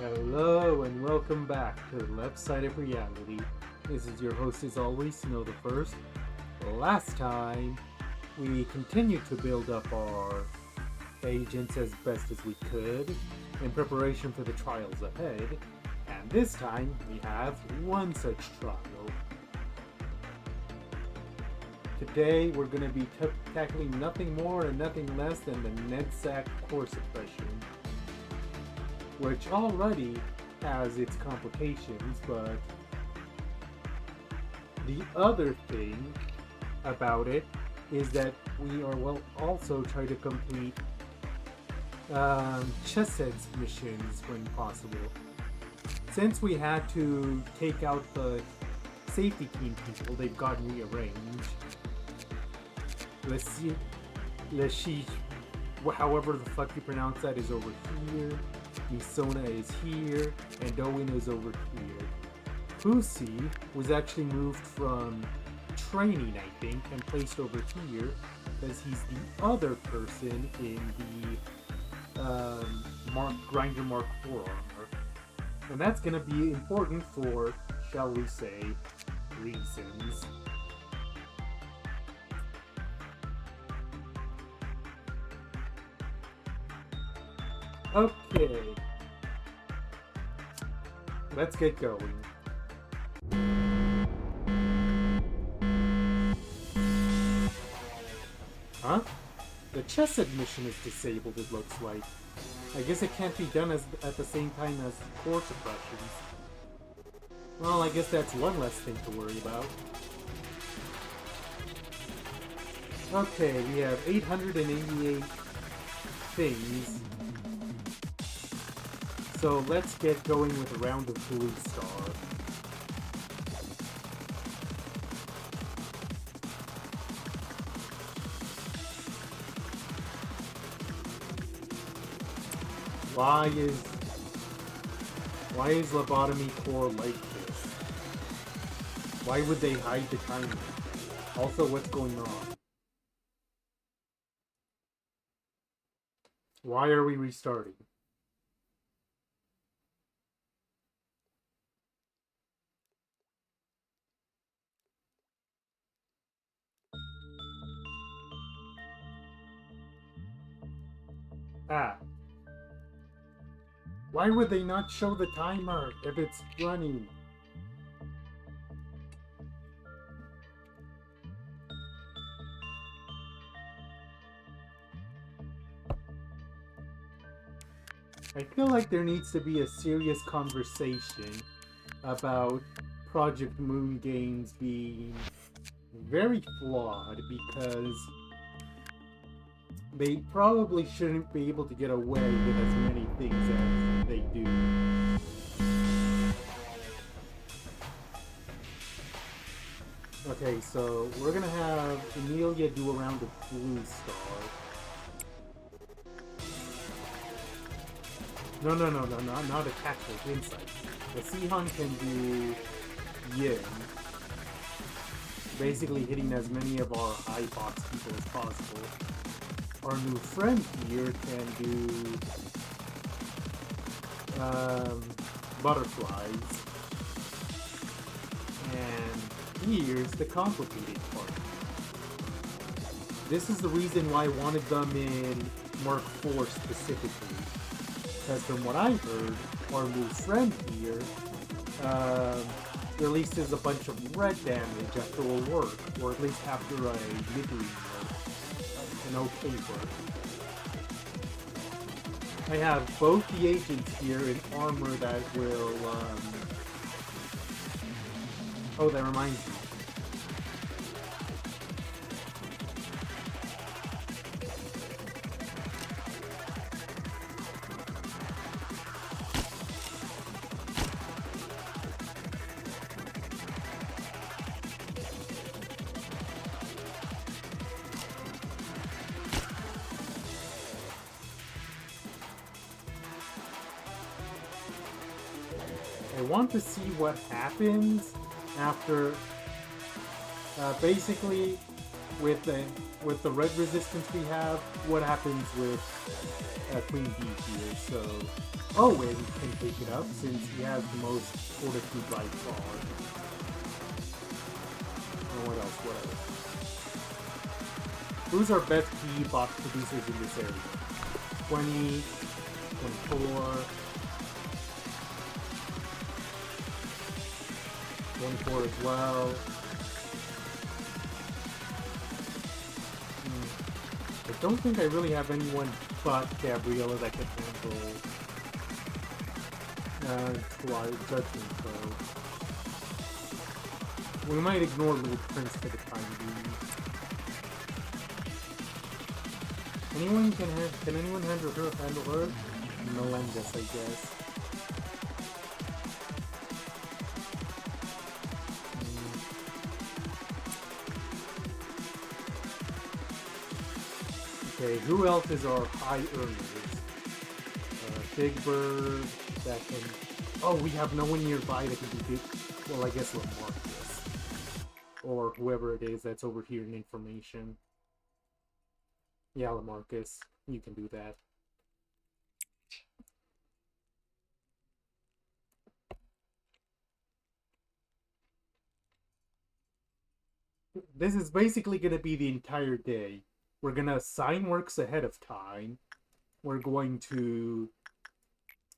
Hello and welcome back to the left side of reality. This is your host as always, Snow the First. Last time, we continued to build up our agents as best as we could in preparation for the trials ahead. And this time, we have one such trial. Today, we're going to be tackling nothing more and nothing less than the Netzach core suppression, which already has its complications, but the other thing about it is that we are also try to complete Chessed's missions when possible. Since we had to take out the safety team people, they've gotten rearranged. Leshish, however the fuck you pronounce that, is over here. Misona is here, and Owen is over here. Pussy was actually moved from training, I think, and placed over here because he's the other person in the Grinder Mark 4 armor. And that's going to be important for, shall we say, reasons. Okay, let's get going. Huh? The Chesed mission is disabled, it looks like. I guess it can't be done at the same time as core suppressions. Well, I guess that's one less thing to worry about. Okay, we have 888 things. So let's get going with a round of Blue Star. Why is Lobotomy core like this? Why would they hide the timer? Also, what's going on? Why are we restarting? Why would they not show the timer if it's running? I feel like there needs to be a serious conversation about Project Moon games being very flawed because they probably shouldn't be able to get away with as many things as they do. Okay, so we're gonna have Emilia do a round of Blue Star. No, not a tactical insight. The Sihan can do Yin, basically hitting as many of our high box people as possible. Our new friend here can do butterflies, and here's the complicated part. This is the reason why I wanted them in Mark 4 specifically, because from what I heard, our new friend here releases a bunch of red damage after a work, or at least after a midway work. An okay work. I have both the agents here in armor that will, oh, that reminds me. I want to see what happens after, basically, with the red resistance we have, what happens with Queen B here? So Owen can take it up since he has the most fortitude by far. And what else? Whatever. Who's our best P box producers in this area? 20, 24, 24 as well. I don't think I really have anyone but Gabriella that can handle judgment, so we might ignore Little Prince for the time being. Can anyone handle her? Melendez, I guess. Okay, who else is our high earners? Big Bird, that can... Oh, we have no one nearby that can do big... Well, I guess Lamarcus. Or whoever it is that's over here in information. Yeah, Lamarcus, you can do that. This is basically going to be the entire day. We're going to assign works ahead of time. We're going to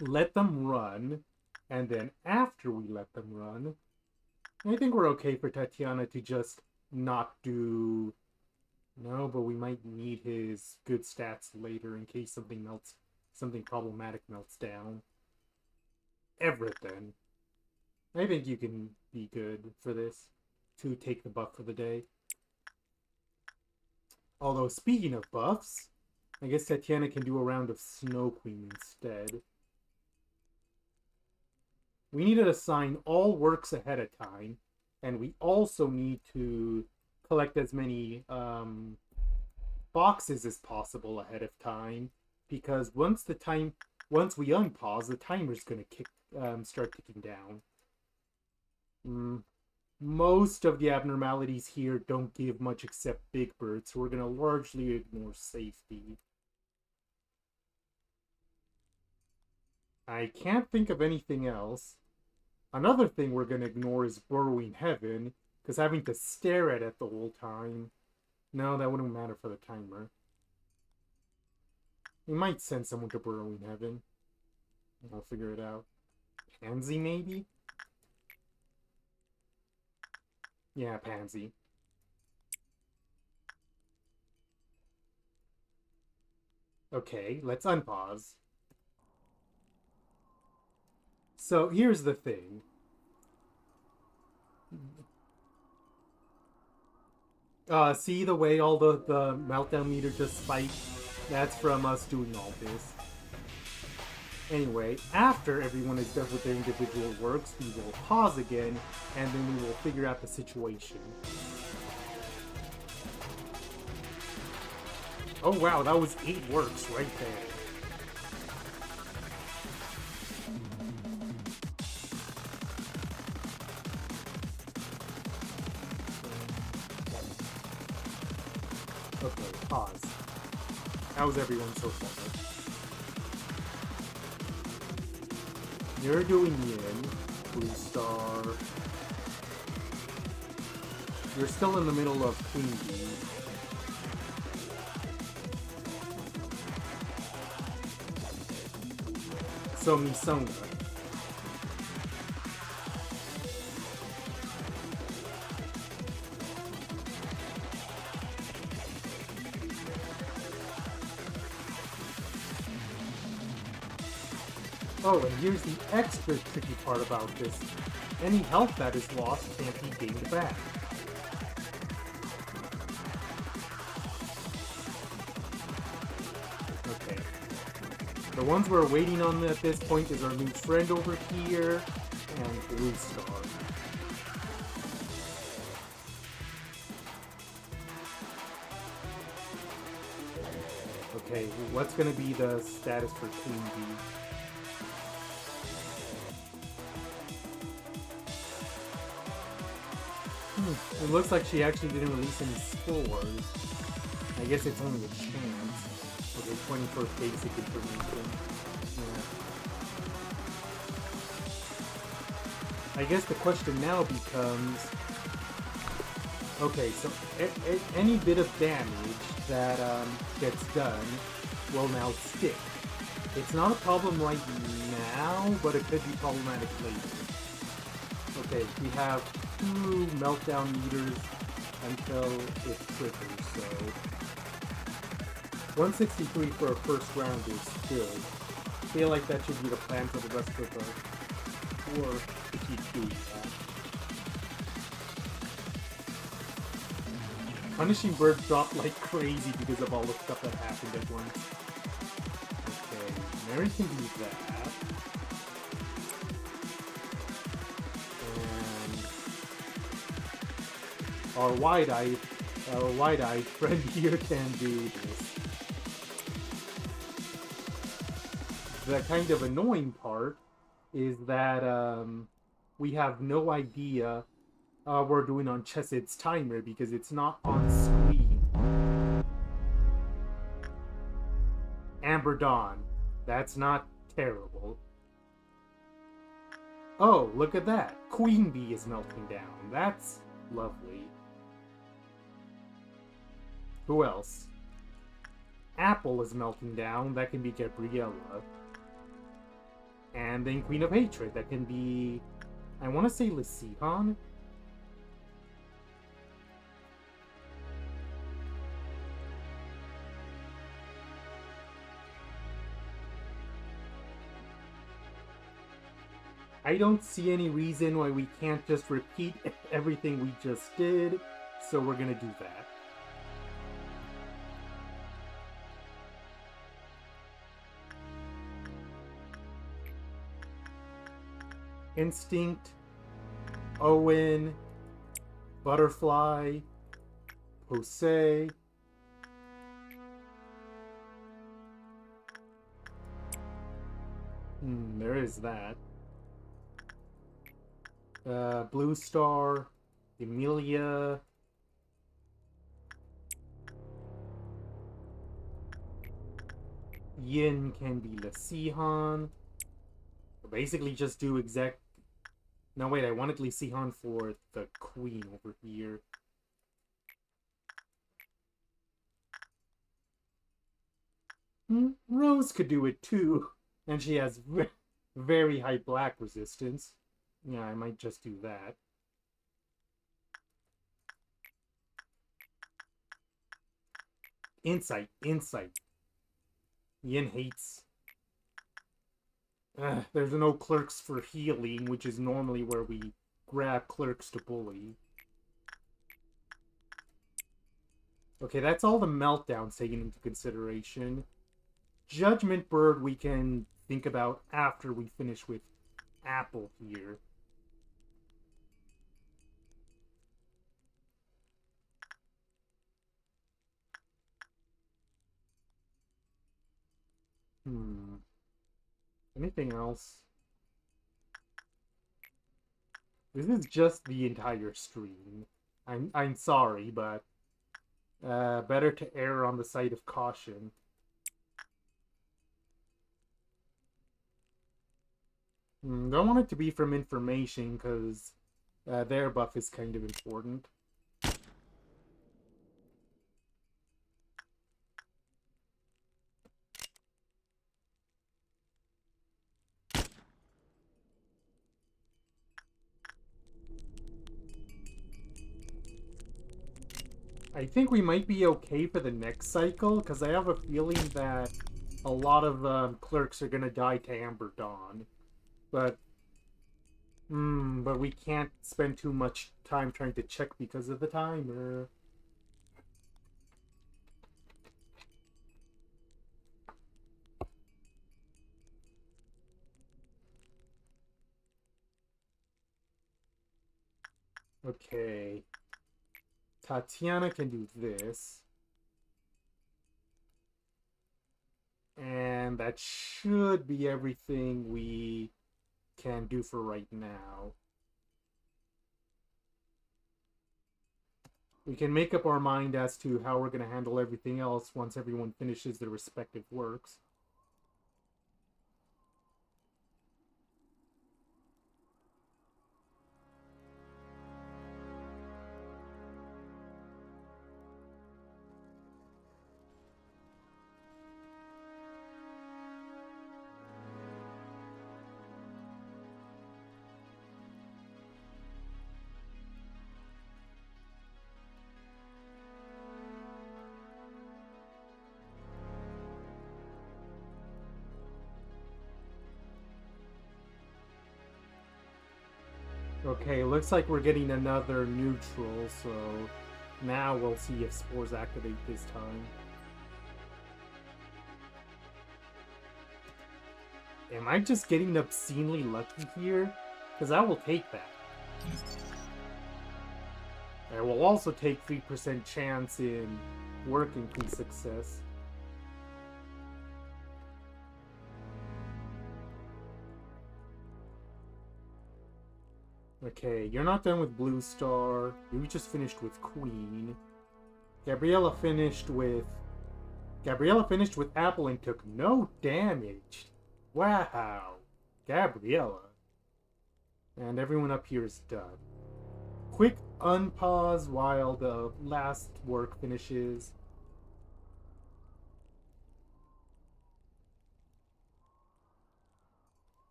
let them run. And then after we let them run, I think we're okay for Tatiana to just not do... No, but we might need his good stats later in case something problematic melts down. Everything. I think you can be good for this to take the buff for the day. Although, speaking of buffs, I guess Tatiana can do a round of Snow Queen instead. We need to assign all works ahead of time, and we also need to collect as many boxes as possible ahead of time, because once we unpause, the timer's gonna start ticking down. Most of the abnormalities here don't give much except Big Bird, so we're gonna largely ignore safety. I can't think of anything else. Another thing we're gonna ignore is Burrowing Heaven, because having to stare at it the whole time... No, that wouldn't matter for the timer. We might send someone to Burrowing Heaven. I'll figure it out. Pansy, maybe? Yeah, Pansy. Okay, let's unpause. So, here's the thing. See the way all the meltdown meter just spiked? That's from us doing all this. Anyway, after everyone is done with their individual works, we will pause again, and then we will figure out the situation. Oh wow, that was 8 works right there. Okay, pause. How's everyone so far? You're doing Yin, Blue Star. You're still in the middle of Queen Bee. So Misona. Oh, and here's the extra tricky part about this. Any health that is lost can't be gained back. Okay. The ones we're waiting on at this point is our new friend over here, and Blue Star. Okay, what's gonna be the status for Queen Bee? It looks like she actually didn't release any spores. I guess it's only a chance. Okay, 21st basic information. Yeah. I guess the question now becomes... Okay, so any bit of damage that gets done will now stick. It's not a problem right now, but it could be problematic later. Okay, we have 2 meltdown meters until it triggers, so... 163 for a first round is good. I feel like that should be the plan for the rest of the war to keep doing that. Punishing Bird dropped like crazy because of all the stuff that happened at once. Okay, Mary can do that. And our wide-eyed friend here can do this. The kind of annoying part is that we have no idea we're doing on Chessed's timer because it's not on screen. Amber Dawn. That's not terrible. Oh, look at that. Queen Bee is melting down. That's lovely. Who else? Apple is melting down. That can be Gabriella. And then Queen of Hatred. That can be... I want to say Lysihan. I don't see any reason why we can't just repeat everything we just did, so we're gonna do that. Instinct, Owen, Butterfly, Jose. There is that. Blue Star, Emilia. Yin can be Lysihan. Basically just do exact... No, wait, I wanted Lysihan for the queen over here. Rose could do it too. And she has very high black resistance. Yeah, I might just do that. Insight. Yin hates... there's no clerks for healing, which is normally where we grab clerks to bully. Okay, that's all the meltdowns taken into consideration. Judgment Bird we can think about after we finish with Apple here. Anything else? This is just the entire stream. I'm sorry, but better to err on the side of caution. Don't want it to be from information, because their buff is kind of important. I think we might be okay for the next cycle, because I have a feeling that a lot of clerks are going to die to Amber Dawn. But we can't spend too much time trying to check because of the timer. Okay. Tatiana can do this. And that should be everything we can do for right now. We can make up our mind as to how we're going to handle everything else once everyone finishes their respective works. Okay, looks like we're getting another neutral, so now we'll see if spores activate this time. Am I just getting obscenely lucky here? Because I will take that. I will also take 3% chance in work increase success. Okay, you're not done with Blue Star. You just finished with Queen. Gabriella finished with Apple and took no damage. Wow. Gabriella. And everyone up here is done. Quick unpause while the last work finishes.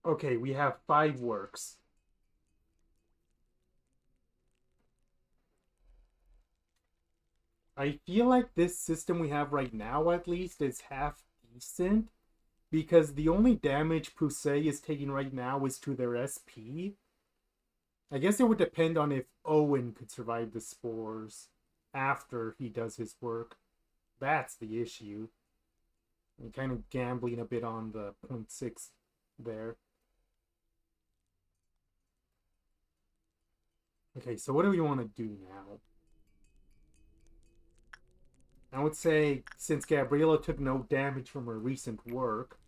Okay, we have 5 works. I feel like this system we have right now, at least, is half decent. Because the only damage Pusey is taking right now is to their SP. I guess it would depend on if Owen could survive the spores after he does his work. That's the issue. I'm kind of gambling a bit on the 0.6 there. Okay, so what do we want to do now? I would say, since Gabriella took no damage from her recent work,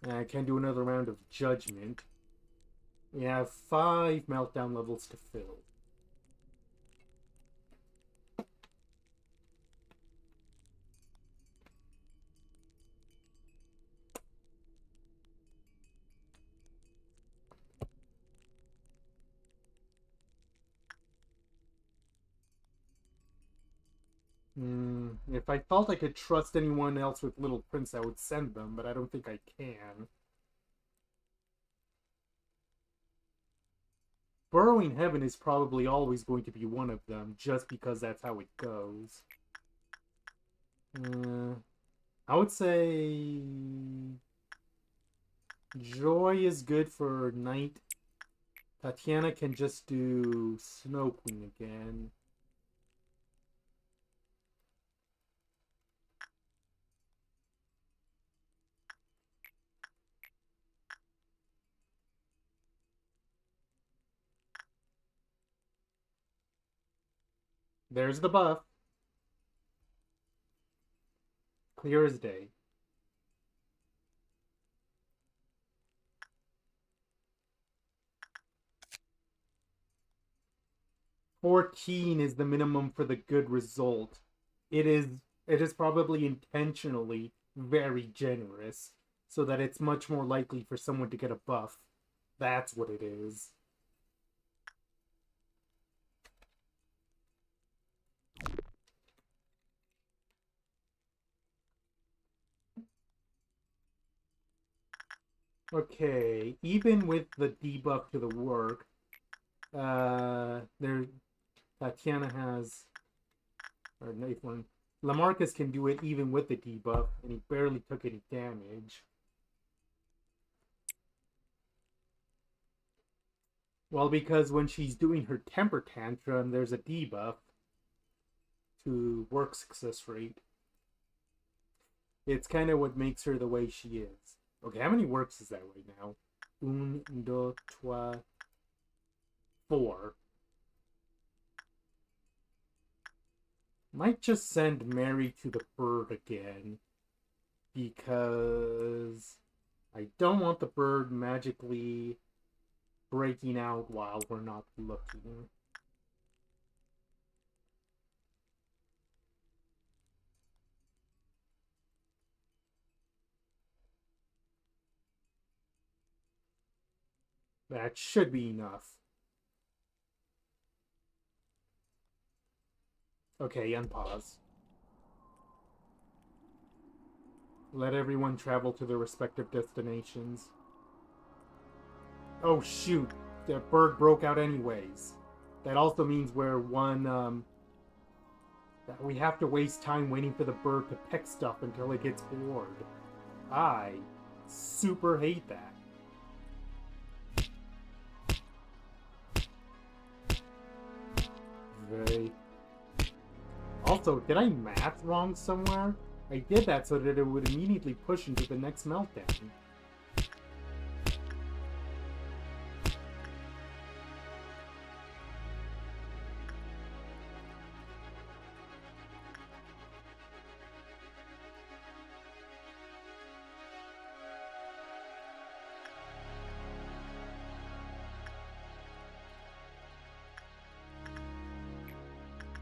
I can do another round of Judgment. We have 5 meltdown levels to fill. If I felt I could trust anyone else with Little Prince, I would send them, but I don't think I can. Burrowing Heaven is probably always going to be one of them, just because that's how it goes. I would say Joy is good for Night. Tatiana can just do Snow Queen again. There's the buff. Clear as day. $14 is the minimum for the good result. It is probably intentionally very generous, so that it's much more likely for someone to get a buff. That's what it is. Okay, even with the debuff to the work, there Tatiana has, or Nathan, Lamarcus can do it even with the debuff, and he barely took any damage. Well, because when she's doing her temper tantrum, there's a debuff to work success rate. It's kind of what makes her the way she is. Okay, how many works is that right now? 1, 2, 3, 4. Might just send Mary to the bird again. Because I don't want the bird magically breaking out while we're not looking. That should be enough. Okay, unpause. Let everyone travel to their respective destinations. Oh shoot, the bird broke out anyways. That also means we're that we have to waste time waiting for the bird to peck stuff until it gets bored. I super hate that. Very. Also, did I math wrong somewhere? I did that so that it would immediately push into the next meltdown.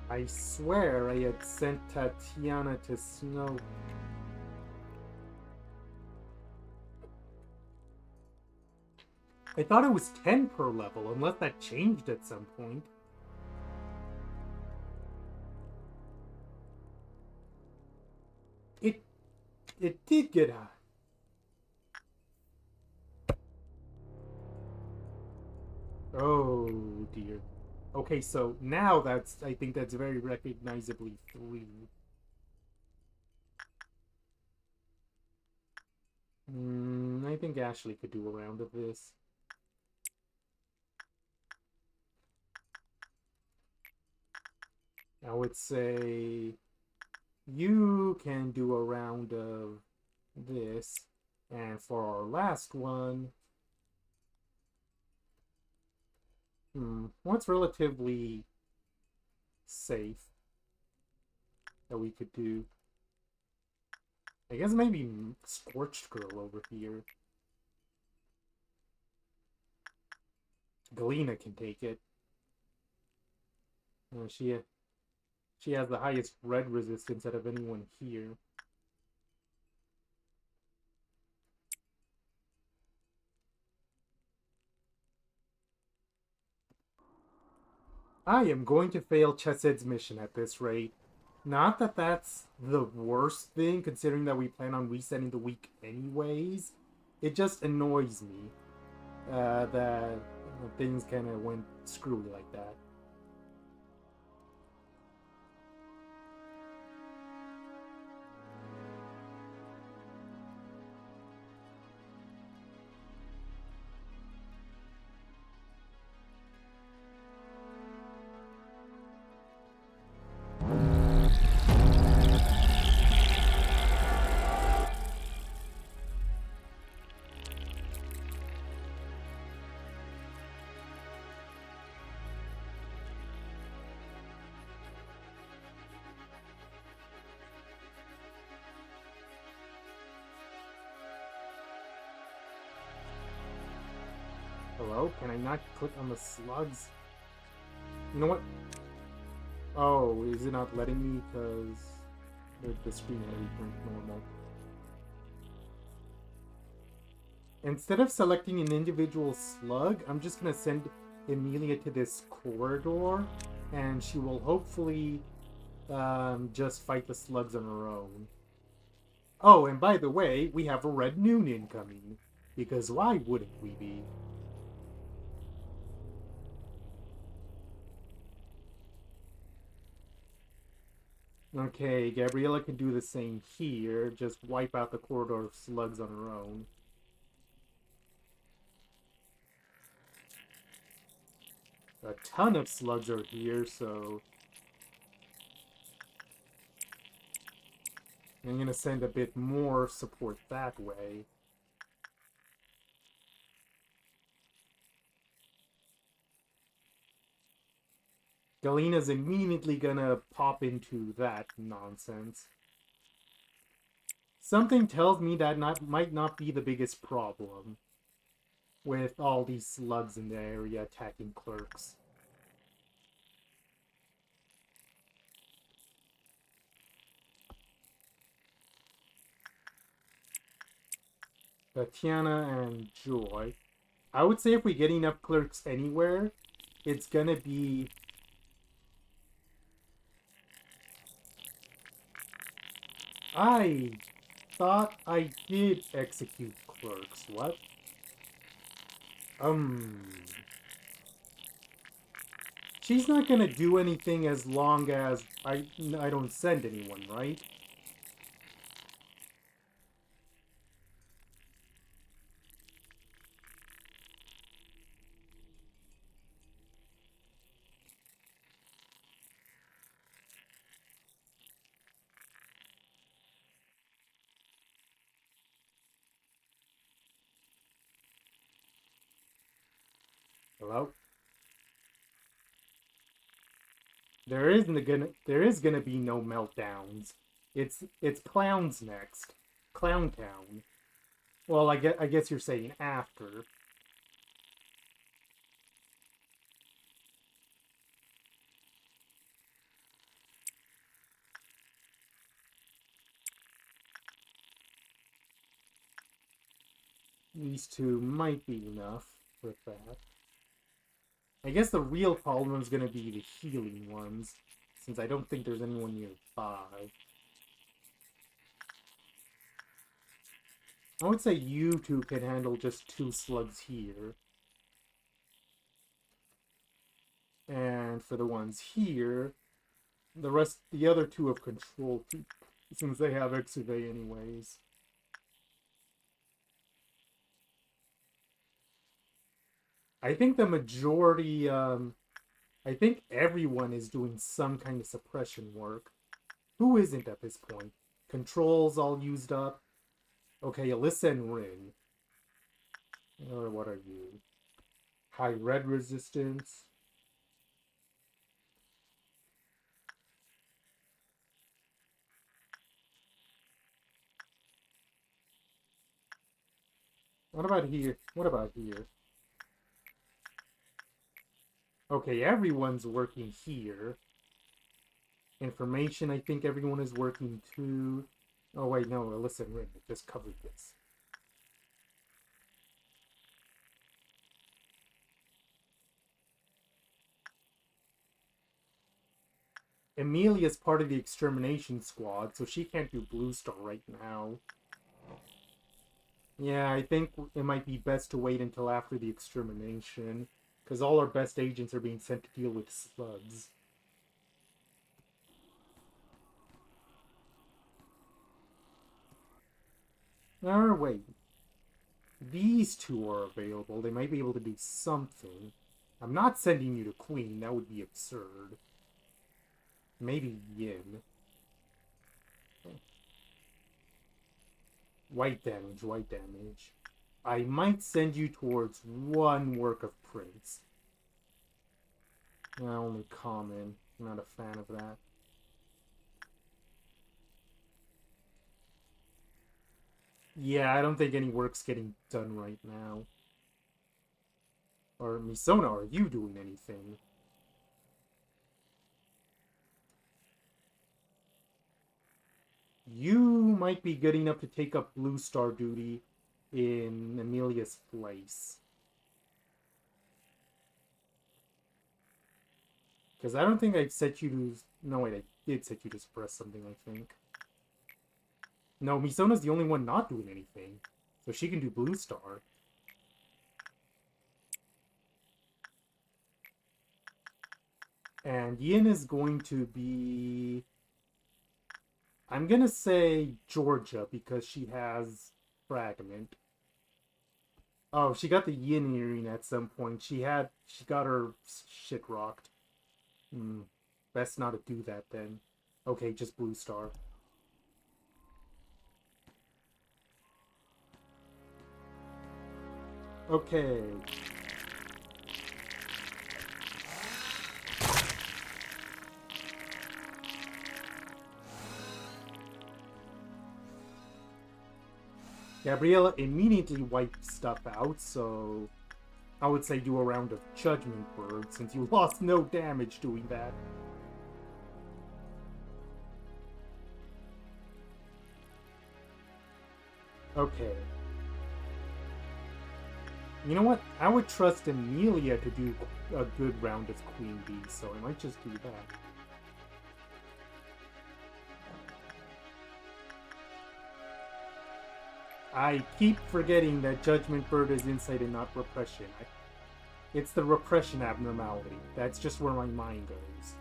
I swear I had sent Tatiana to Snow. I thought it was 10 per level, unless that changed at some point. It did get high. Oh dear. Okay, so now I think that's very recognizably 3. I think Ashley could do a round of this. I would say you can do a round of this. And for our last one, what's relatively safe that we could do? I guess maybe Scorched Girl over here. Galena can take it. She has the highest red resistance out of anyone here. I am going to fail Chesed's mission at this rate. Not that that's the worst thing, considering that we plan on resetting the week anyways. It just annoys me that things kind of went screwy like that. Hello? Can I not click on the slugs? You know what? Oh, is it not letting me because the screen already turned normal? Instead of selecting an individual slug, I'm just going to send Emilia to this corridor, and she will hopefully just fight the slugs on her own. Oh, and by the way, we have a red noon incoming, because why wouldn't we be? Okay, Gabriella can do the same here, just wipe out the corridor of slugs on her own. A ton of slugs are here, so I'm gonna send a bit more support that way. Galena's immediately gonna pop into that nonsense. Something tells me that might not be the biggest problem. with all these slugs in the area attacking clerks. Tatiana and Joy. I would say if we get enough clerks anywhere, it's gonna be... I thought I did execute clerks. What? She's not gonna do anything as long as I don't send anyone, right? Hello? There is gonna be no meltdowns. It's clowns next. Clown Town. Well, I guess you're saying after. These two might be enough with that. I guess the real problem is gonna be the healing ones, since I don't think there's anyone nearby. I would say you two can handle just 2 slugs here. And for the ones here, the other 2 have control, since they have Exurvey anyways. I think the majority, I think everyone is doing some kind of suppression work. Who isn't at this point? Control's all used up. Okay, Alyssa and Rin. Or what are you? High red resistance. What about here? What about here? Okay, everyone's working here. Information, I think everyone is working too. Oh wait, no, Alyssa and Rin just covered this. Amelia's part of the extermination squad, so she can't do Blue Star right now. Yeah, I think it might be best to wait until after the extermination, because all our best agents are being sent to deal with slugs. Or wait. These 2 are available. They might be able to do something. I'm not sending you to Queen. That would be absurd. Maybe Yin. White damage, white damage. I might send you towards 1 work of Prince. Only common. I'm not a fan of that. Yeah, I don't think any work's getting done right now. Or Misona, are you doing anything? You might be good enough to take up Blue Star duty in Amelia's place. Because I don't think I've set you to... No, wait, I did set you to suppress something, I think. No, Misona's the only one not doing anything. So she can do Blue Star. And Yin is going to be... I'm gonna say Georgia, because she has Fragment. Oh, she got the Yin earring at some point. She got her shit rocked. Best not to do that then. Okay, just Blue Star. Okay. Gabriella immediately wiped stuff out, so I would say do a round of Judgment Bird, since you lost no damage doing that. Okay. You know what? I would trust Amelia to do a good round of Queen Bee, so I might just do that. I keep forgetting that Judgment Bird is insight and not repression. It's the repression abnormality. That's just where my mind goes.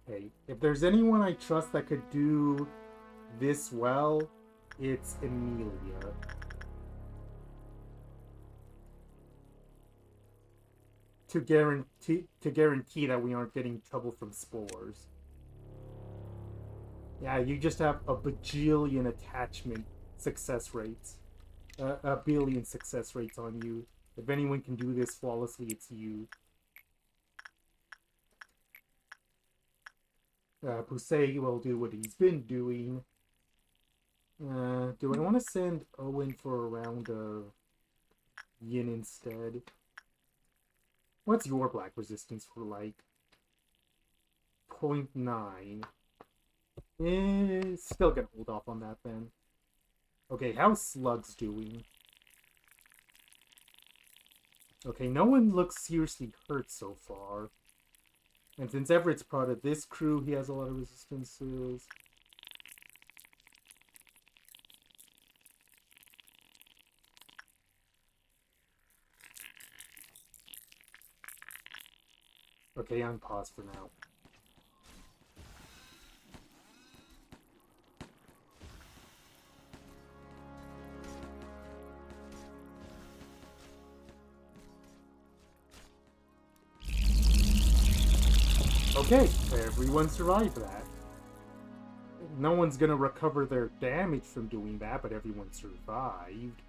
Hey, if there's anyone I trust that could do this well, it's Amelia. To guarantee that we aren't getting trouble from spores. Yeah, you just have a bajillion attachment success rates. A billion success rates on you. If anyone can do this flawlessly, it's you. Pusey will do what he's been doing. Do I want to send Owen for a round of Yin instead? What's your black resistance for, like, 0.9? Still gonna hold off on that then. Okay, how's Slug's doing? Okay, no one looks seriously hurt so far. And since Everett's part of this crew, he has a lot of resistances. Okay, I'm paused for now. Okay, everyone survived that. No one's gonna recover their damage from doing that, but everyone survived.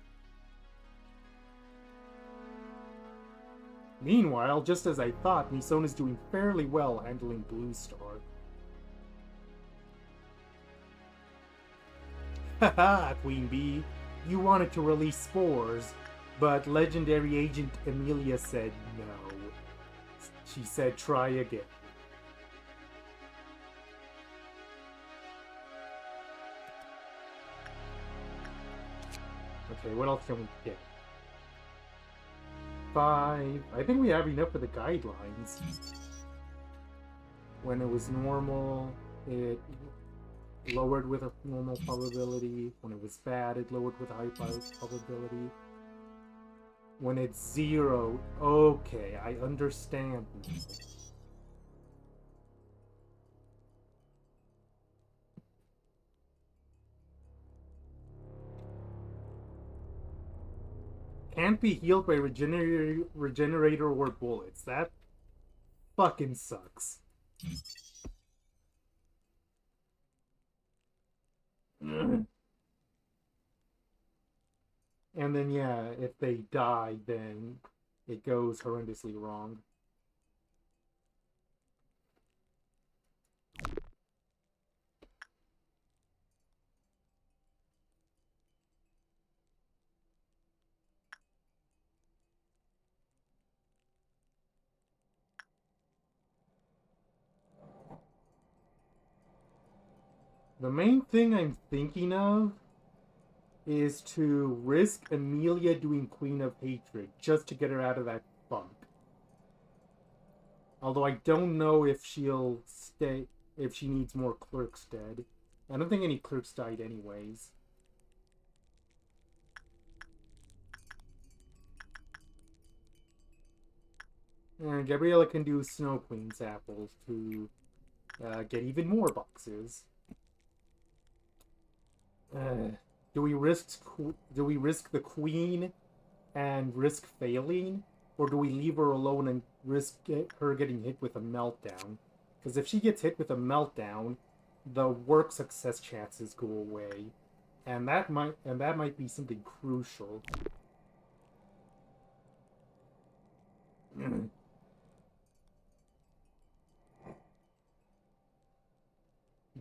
Meanwhile, just as I thought, Misona's doing fairly well handling Blue Star. Haha, Queen Bee. You wanted to release spores, but Legendary Agent Amelia said no. She said try again. Okay, what else can we get? 5. I think we have enough for the guidelines. When it was normal, it lowered with a normal probability. When it was bad, it lowered with a high probability. When it's 0, okay, I understand. Can't be healed by regenerator or bullets. That fucking sucks. And then, yeah, if they die, then it goes horrendously wrong. The main thing I'm thinking of is to risk Amelia doing Queen of Hatred just to get her out of that funk. Although I don't know if she'll stay, if she needs more clerks dead. I don't think any clerks died anyways. And Gabriella can do Snow Queen's apples to get even more boxes. Do we risk the queen and risk failing, or do we leave her alone and risk her getting hit with a meltdown? Because if she gets hit with a meltdown, the work success chances go away, and that might be something crucial.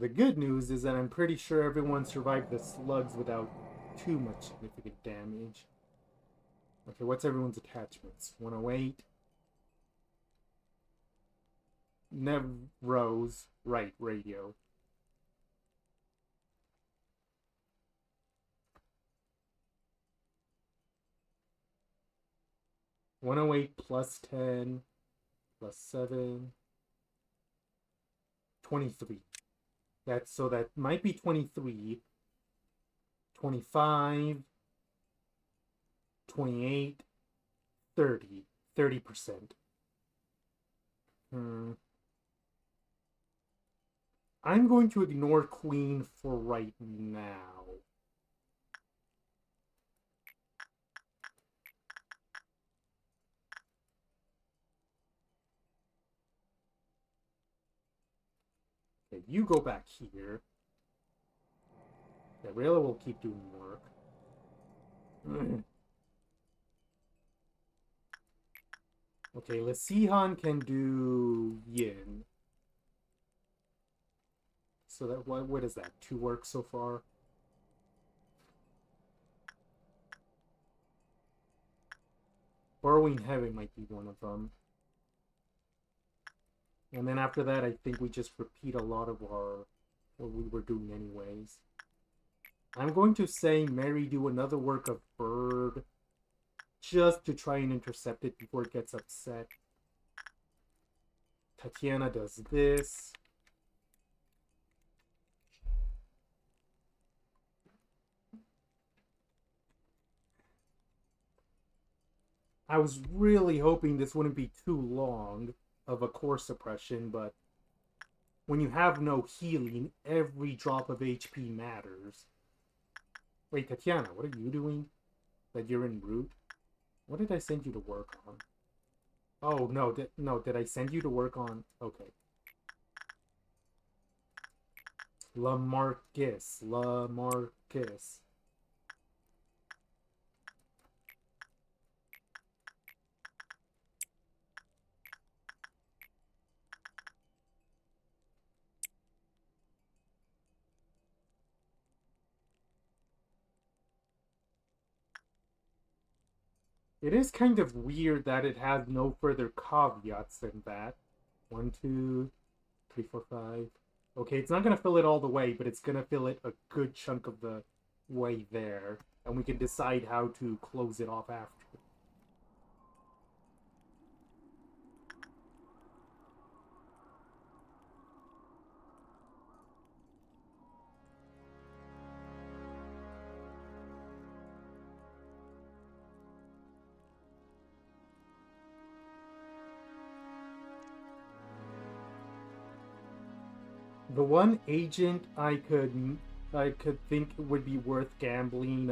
The good news is that I'm pretty sure everyone survived the slugs without too much significant damage. Okay, what's everyone's attachments? 108. Rose. Right, radio. $108 plus 10 plus 7. 23. That might be 23. 25. 28. 30. 30%. I'm going to ignore Queen for right now. Okay, you go back here. Gabriella will keep doing work. Okay, Lesihan can do Yin. So that what is that? 2 work so far? Borrowing Heaven might be one of them. And then after that, I think we just repeat a lot of what we were doing anyways. I'm going to say Mary do another work of Bird just to try and intercept it before it gets upset. Tatiana does this. I was really hoping this wouldn't be too long of a core suppression, but when you have no healing, every drop of HP matters. Wait, Tatiana, what are you doing? That you're en route? What did I send you to work on? Oh, no, did I send you to work on... Okay. Lamarcus. It is kind of weird that it has no further caveats than that. 1, 2, 3, 4, 5. Okay, it's not going to fill it all the way, but it's going to fill it a good chunk of the way there. And we can decide how to close it off after. The one agent I could think would be worth gambling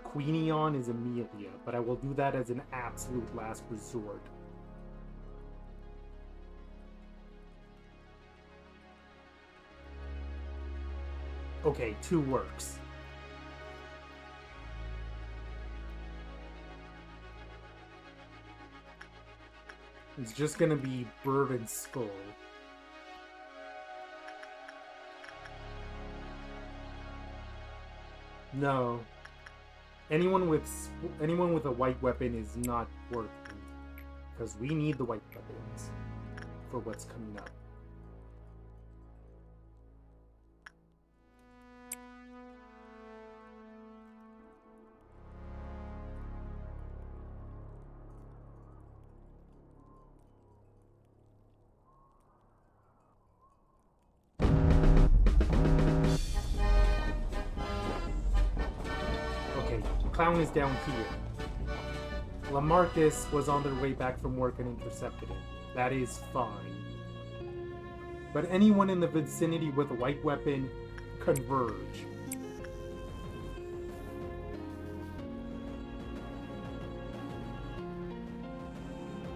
Queenie on is Amelia, but I will do that as an absolute last resort. Okay, 2 works. It's just gonna be Bird and Skull. No. Anyone with a white weapon is not worth it, because we need the white weapons for what's coming up. Clown is down here. Lamarcus was on their way back from work and intercepted it. That is fine. But anyone in the vicinity with a white weapon, converge.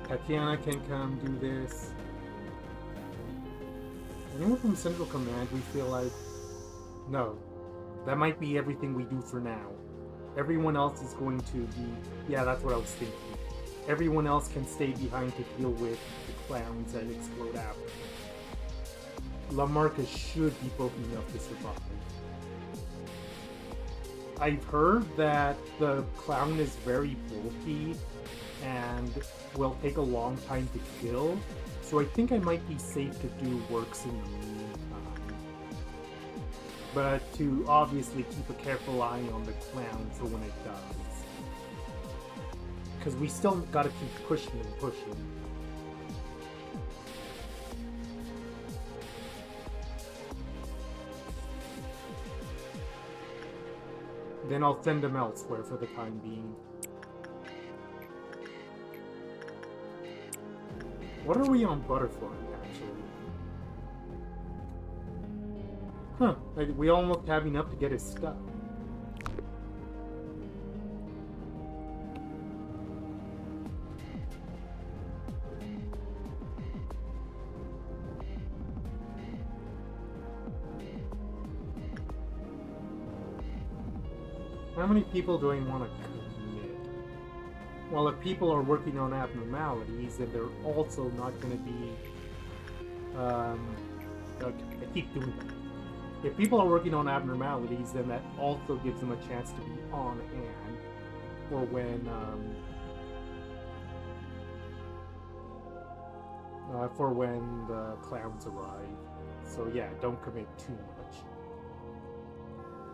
Tatiana can come do this. Anyone from Central Command, we feel like... No. That might be everything we do for now. Everyone else is going to be... Yeah, that's what I was thinking. Everyone else can stay behind to deal with the clowns that explode after. Lamarcus should be broken enough to survive. I've heard that the clown is very bulky and will take a long time to kill, so I think I might be safe to do works in the meantime. But to obviously keep a careful eye on the clown for when it dies. Because we still gotta keep pushing and pushing. Then I'll send them elsewhere for the time being. What are we on Butterfly, actually? Huh, we almost have enough to get his stuff. How many people do I want to commit? Well, if people are working on abnormalities, then they're also not going to be... I keep doing that. If people are working on abnormalities, then that also gives them a chance to be on hand for when the clowns arrive. So yeah, don't commit too much.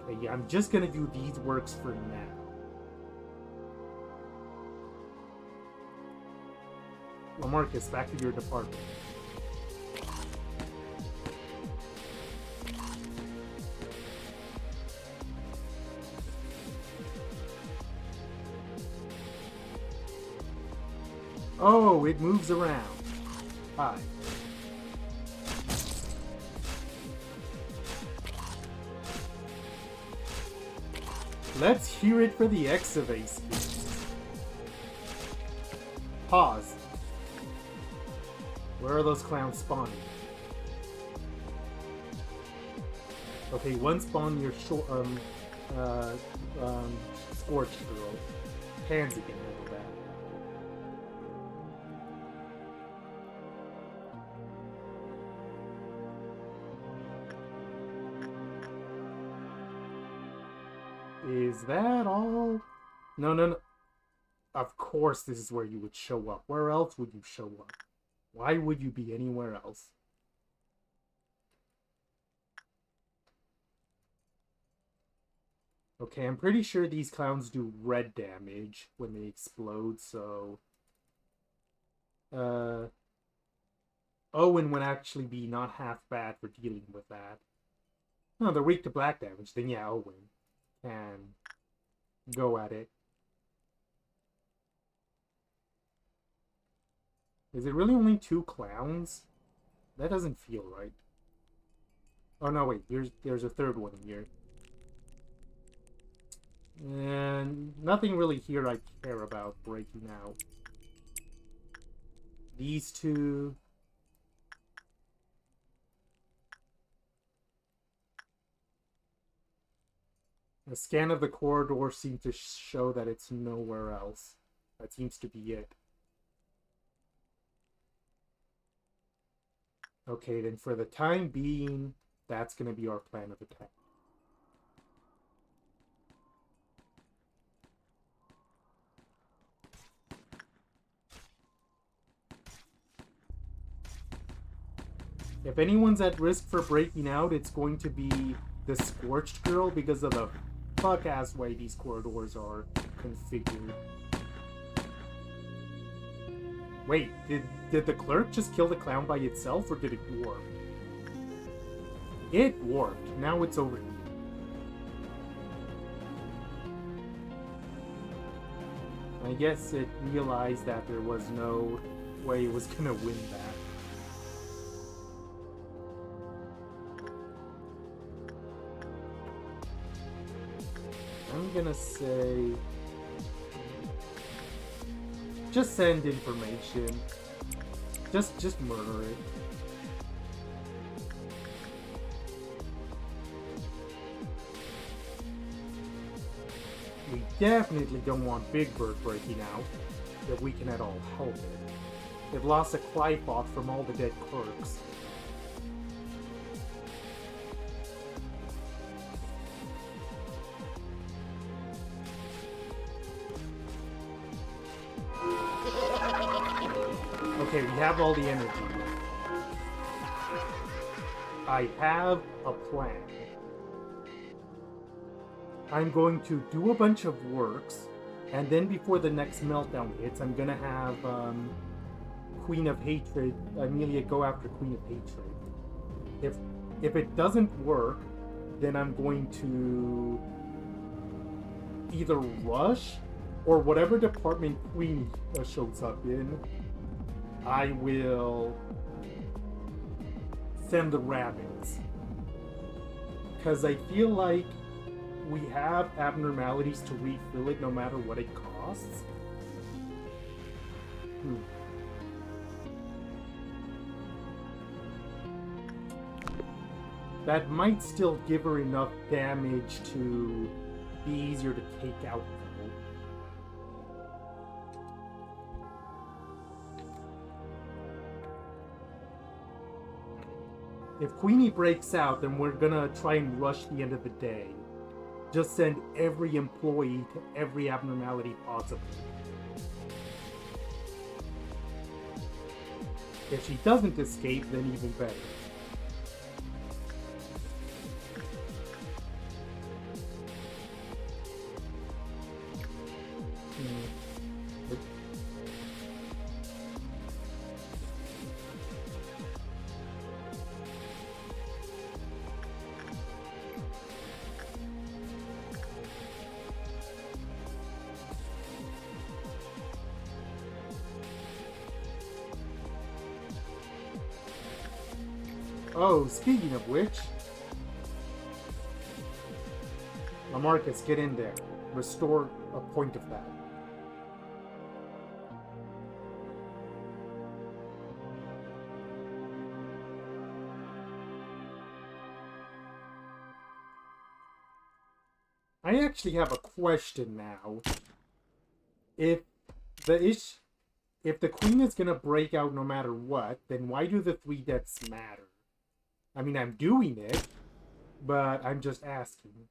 Okay, yeah, I'm just gonna do these works for now. Lamarcus, back to your department. Oh, it moves around. Hi. Let's hear it for the excavate speed. Pause. Where are those clowns spawning? Okay, one spawn near Scorched Girl. Pansy can handle that. Is that all? No. Of course this is where you would show up. Where else would you show up? Why would you be anywhere else? Okay, I'm pretty sure these clowns do red damage when they explode, so... Owen would actually be not half bad for dealing with that. No, they're weak to black damage, then yeah, Owen can go at it. Is it really only 2 clowns? That doesn't feel right. Oh no, wait, there's a third one here. And nothing really here I care about breaking out. These 2. A scan of the corridor seems to show that it's nowhere else. That seems to be it. Okay, then for the time being, that's going to be our plan of attack. If anyone's at risk for breaking out, it's going to be the Scorched Girl because of the fuck-ass way these corridors are configured. Wait, did the clerk just kill the clown by itself, or did it warp? It warped. Now it's over here. I guess it realized that there was no way it was gonna win that. I'm gonna say... just send information. Just murder it. We definitely don't want Big Bird breaking out, if we can at all help it. They've lost a Clyphoth from all the dead clerks. have all the energy. I have a plan. I'm going to do a bunch of works, and then before the next meltdown hits, I'm gonna have Queen of Hatred, Amelia, go after Queen of Hatred. If it doesn't work, then I'm going to either rush, or whatever department Queen shows up in, I will send the rabbits. Because I feel like we have abnormalities to refill it no matter what it costs. That might still give her enough damage to be easier to take out, though. If Queenie breaks out, then we're gonna try and rush the end of the day. Just send every employee to every abnormality possible. If she doesn't escape, then even better. Oh, speaking of which, Lamarcus, get in there. Restore a point of that. I actually have a question now. If the queen is gonna break out no matter what, then why do the 3 deaths matter? I mean, I'm doing it, but I'm just asking.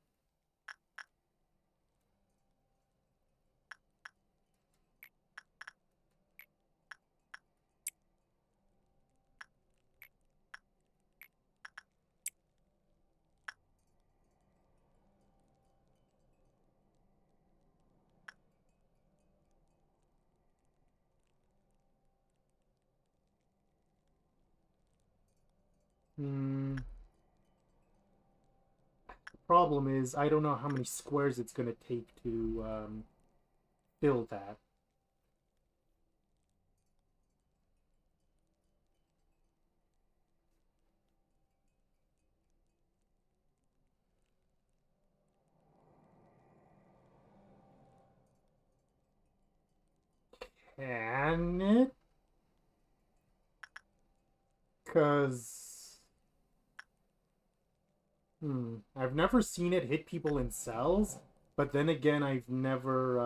Problem is, I don't know how many squares it's going to take to fill that. Can it? Because... I've never seen it hit people in cells, but then again, I've never,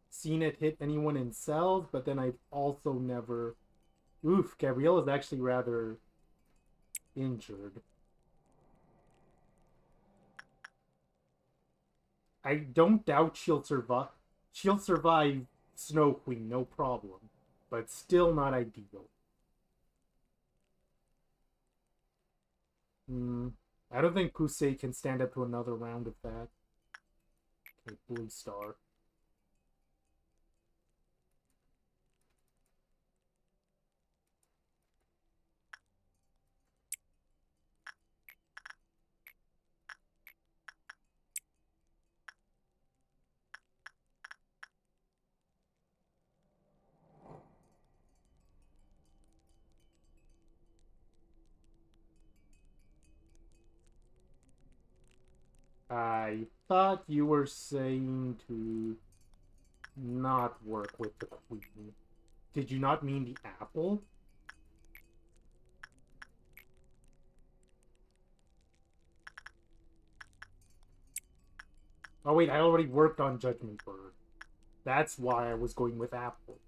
seen it hit anyone in cells, but then I've also never... Oof, Gabriella's actually rather injured. I don't doubt she'll survive. She'll survive Snow Queen, no problem. But still not ideal. I don't think Kusei can stand up to another round of that. Okay, Blue Star. I thought you were saying to not work with the queen. Did you not mean the apple? Oh wait, I already worked on Judgment Bird. That's why I was going with apple.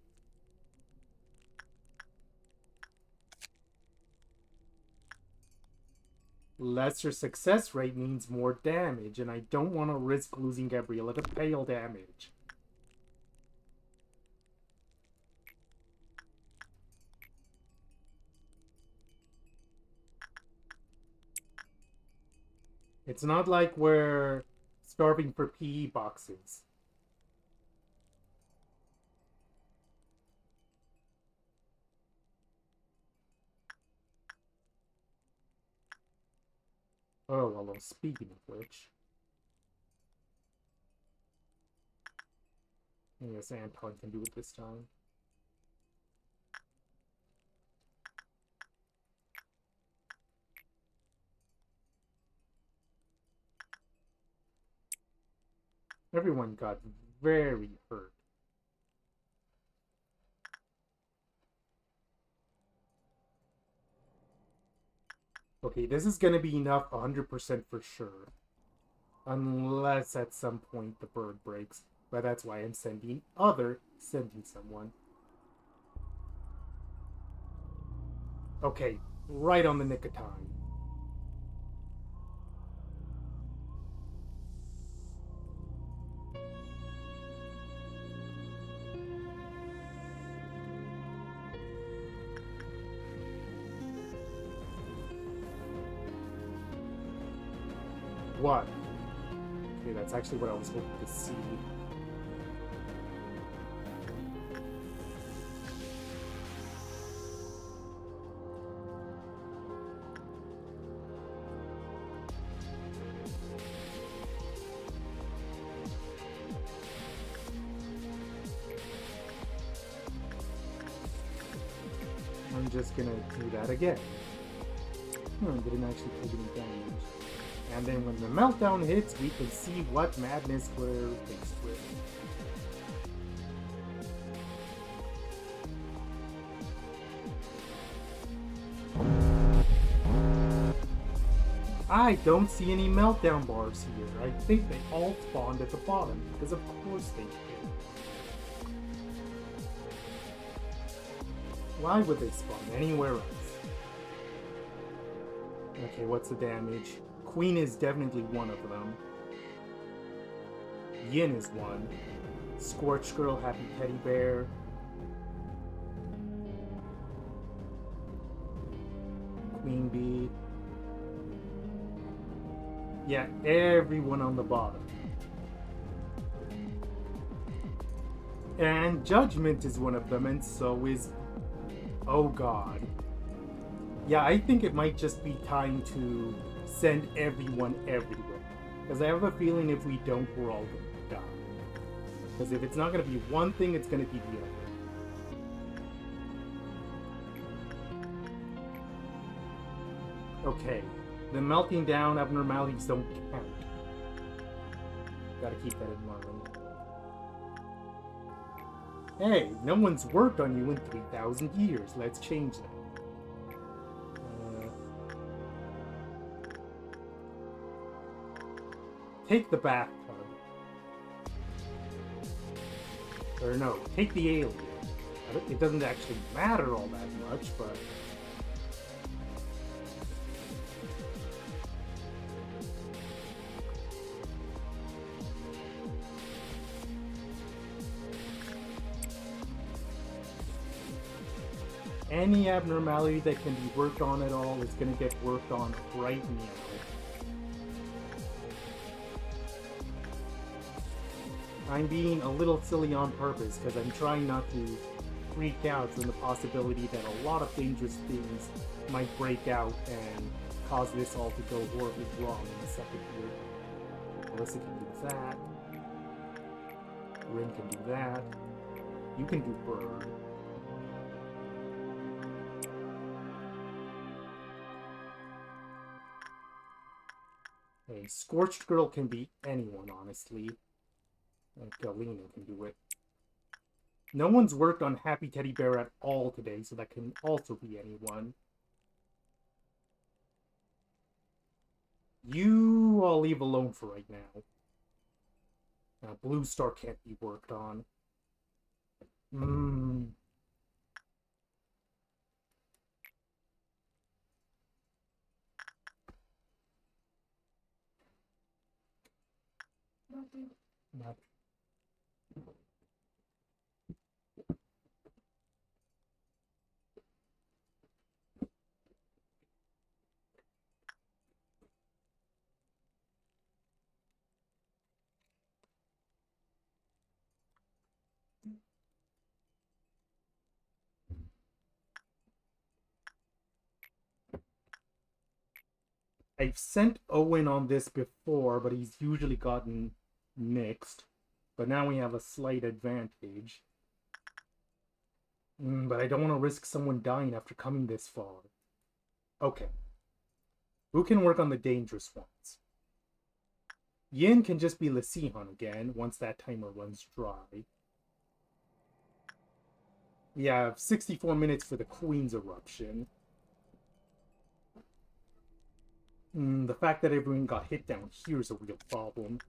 Lesser success rate means more damage, and I don't want to risk losing Gabriella to fail damage. It's not like we're starving for PE boxes. Oh, well, speaking of which... I guess Anton can do it this time. Everyone got very hurt. Okay, this is gonna be enough 100% for sure. Unless at some point the bird breaks. But that's why I'm sending someone. Okay, right on the nick of time. What? Okay, that's actually what I was hoping to see. I'm just gonna do that again. Didn't actually take any damage. And then when the meltdown hits, we can see what madness we're faced with. I don't see any meltdown bars here. I think they all spawned at the bottom, because of course they did. Why would they spawn anywhere else? Okay, what's the damage? Queen is definitely one of them. Yin is one. Scorched Girl, Happy Teddy Bear. Queen Bee. Yeah, everyone on the bottom. And Judgment is one of them, and so is... Oh god. Yeah, I think it might just be time to send everyone everywhere. Because I have a feeling if we don't, we're all going to die. Because if it's not going to be one thing, it's going to be the other. Okay. The melting down abnormalities don't count. Gotta keep that in mind. Hey, no one's worked on you in 3,000 years. Let's change that. Take the bathtub. Or no, take the alien. It doesn't actually matter all that much, but... Any abnormality that can be worked on at all is going to get worked on right now. I'm being a little silly on purpose because I'm trying not to freak out from the possibility that a lot of dangerous things might break out and cause this all to go horribly wrong in a second here. Melissa can do that. Rin can do that. You can do Bird. Hey, Scorched Girl can be anyone, honestly. Galena can do it. No one's worked on Happy Teddy Bear at all today, so that can also be anyone. You I'll leave alone for right now. Blue Star can't be worked on. I've sent Owen on this before, but he's usually gotten nixed. But now we have a slight advantage. But I don't want to risk someone dying after coming this far. Okay. Who can work on the dangerous ones? Yin can just be Lesihan again once that timer runs dry. We have 64 minutes for the Queen's eruption. The fact that everyone got hit down here is a real problem.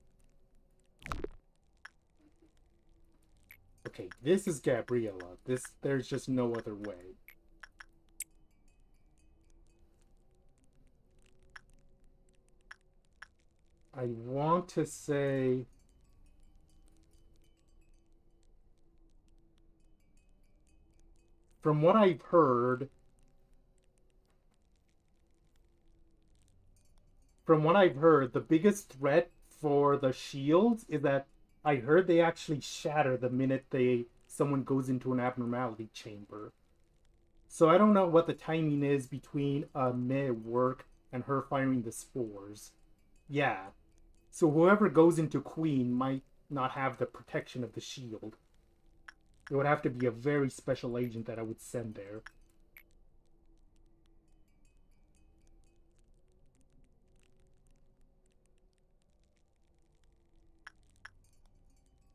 Okay, this is Gabriella. There's just no other way. I want to say... From what I've heard... the biggest threat for the shields is that I heard they actually shatter the minute someone goes into an abnormality chamber. So I don't know what the timing is between Meh work and her firing the spores. Yeah. So whoever goes into Queen might not have the protection of the shield. It would have to be a very special agent that I would send there.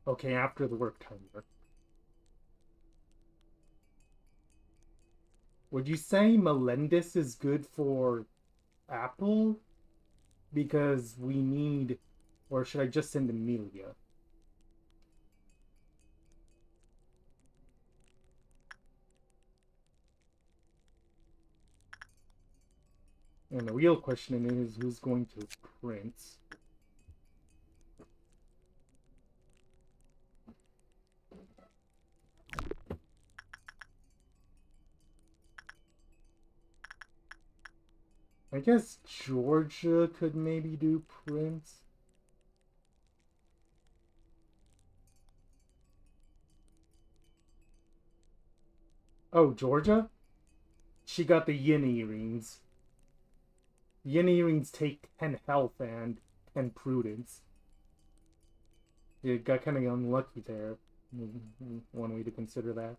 Okay, after the work timer. Would you say Melendez is good for Apple? Because we need... Or should I just send Amelia? And the real question is, who's going to print? I guess Georgia could maybe do prints. Oh, Georgia? She got the yin earrings. Yin earrings take 10 health and 10 prudence. You got kind of unlucky there. One way to consider that.